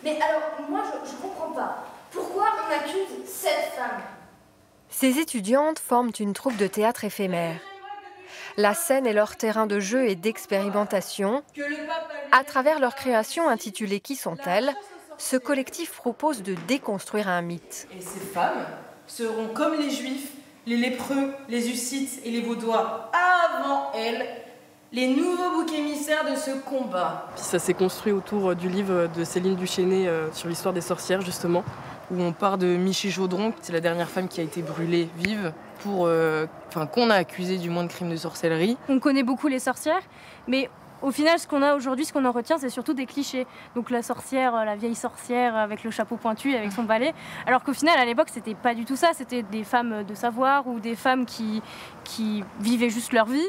Mais alors, moi, je comprends pas. Pourquoi on accuse cette femme? Ces étudiantes forment une troupe de théâtre éphémère. La scène est leur terrain de jeu et d'expérimentation. À travers leur création intitulée « Qui sont-elles ?», ce collectif propose de déconstruire un mythe. Et ces femmes seront comme les Juifs, les lépreux, les Hussites et les Vaudois avant elles, les nouveaux boucs émissaires de ce combat. Puis ça s'est construit autour du livre de Céline Duchesnay sur l'histoire des sorcières, justement, où on part de Michi-Chaudron, c'est la dernière femme qui a été brûlée vive, qu'on a accusée du moins de crimes de sorcellerie. On connaît beaucoup les sorcières, mais au final, ce qu'on a aujourd'hui, ce qu'on en retient, c'est surtout des clichés. Donc la sorcière, la vieille sorcière avec le chapeau pointu, avec son balai. Alors qu'au final, à l'époque, c'était pas du tout ça. C'était des femmes de savoir ou des femmes qui vivaient juste leur vie.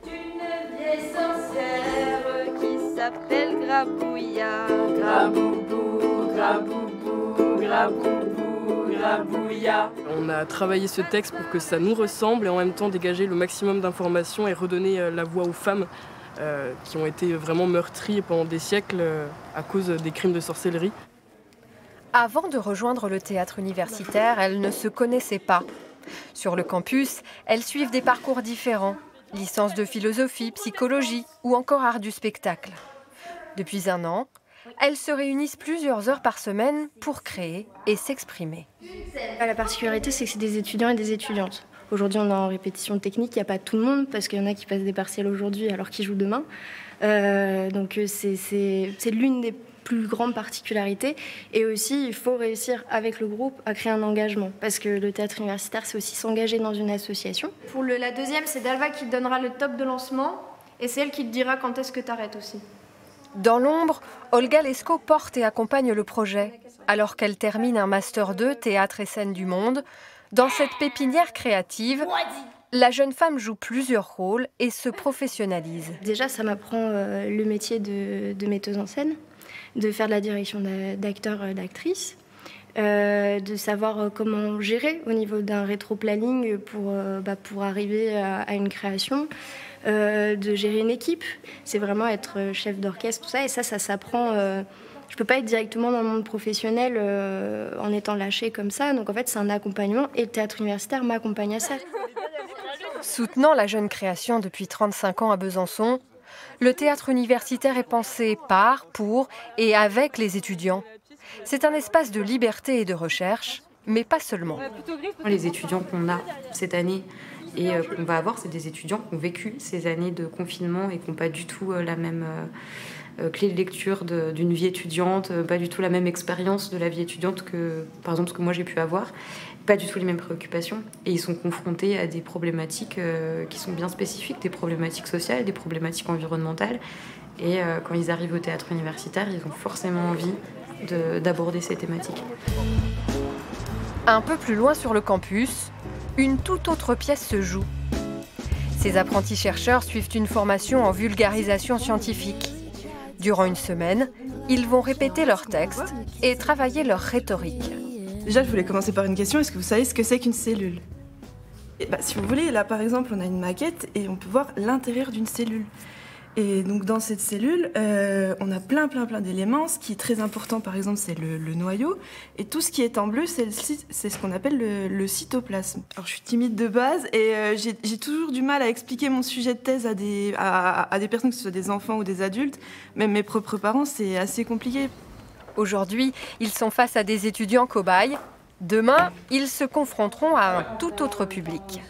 C'est une vieille sorcière qui s'appelle Grabouilla. Graboubou, graboubou, graboubou, grabouilla. On a travaillé ce texte pour que ça nous ressemble et en même temps dégager le maximum d'informations et redonner la voix aux femmes qui ont été vraiment meurtries pendant des siècles à cause des crimes de sorcellerie. Avant de rejoindre le théâtre universitaire, elles ne se connaissaient pas. Sur le campus, elles suivent des parcours différents. Licence de philosophie, psychologie ou encore art du spectacle. Depuis 1 an, elles se réunissent plusieurs heures par semaine pour créer et s'exprimer. La particularité, c'est que c'est des étudiants et des étudiantes. Aujourd'hui, on est en répétition technique, il n'y a pas tout le monde, parce qu'il y en a qui passent des partiels aujourd'hui alors qu'ils jouent demain. Donc c'est l'une des plus grandes particularités. Et aussi, il faut réussir avec le groupe à créer un engagement, parce que le théâtre universitaire, c'est aussi s'engager dans une association. Pour la deuxième, c'est Dalva qui te donnera le top de lancement, et c'est elle qui te dira quand est-ce que tu arrêtes aussi. Dans l'ombre, Olga Lescaut porte et accompagne le projet, alors qu'elle termine un Master 2 Théâtre et scène du monde. Dans cette pépinière créative, la jeune femme joue plusieurs rôles et se professionnalise. Déjà, ça m'apprend le métier de metteuse en scène, de faire de la direction d'acteurs, d'actrices, de savoir comment gérer au niveau d'un rétro-planning pour arriver à une création, de gérer une équipe. C'est vraiment être chef d'orchestre, tout ça. Et ça s'apprend. Je ne peux pas être directement dans le monde professionnel en étant lâchée comme ça. Donc en fait, c'est un accompagnement et le théâtre universitaire m'accompagne à ça. Soutenant la jeune création depuis 35 ans à Besançon, le théâtre universitaire est pensé par, pour et avec les étudiants. C'est un espace de liberté et de recherche, mais pas seulement. Les étudiants qu'on a cette année et qu'on va avoir, c'est des étudiants qui ont vécu ces années de confinement et qui n'ont pas du tout la même clé de lecture d'une vie étudiante, pas du tout la même expérience de la vie étudiante que, par exemple, ce que moi j'ai pu avoir, pas du tout les mêmes préoccupations. Et ils sont confrontés à des problématiques qui sont bien spécifiques, des problématiques sociales, des problématiques environnementales. Et quand ils arrivent au théâtre universitaire, ils ont forcément envie d'aborder ces thématiques. Un peu plus loin sur le campus, une toute autre pièce se joue. Ces apprentis chercheurs suivent une formation en vulgarisation scientifique. Durant une semaine, ils vont répéter leurs textes et travailler leur rhétorique. Déjà, je voulais commencer par une question. Est-ce que vous savez ce que c'est qu'une cellule ? Si vous voulez, là par exemple, on a une maquette et on peut voir l'intérieur d'une cellule. Et donc dans cette cellule, on a plein d'éléments. Ce qui est très important, par exemple, c'est le noyau. Et tout ce qui est en bleu, c'est ce qu'on appelle le cytoplasme. Alors je suis timide de base et j'ai toujours du mal à expliquer mon sujet de thèse à des personnes, que ce soit des enfants ou des adultes. Même mes propres parents, c'est assez compliqué. Aujourd'hui, ils sont face à des étudiants cobayes. Demain, ils se confronteront à un tout autre public.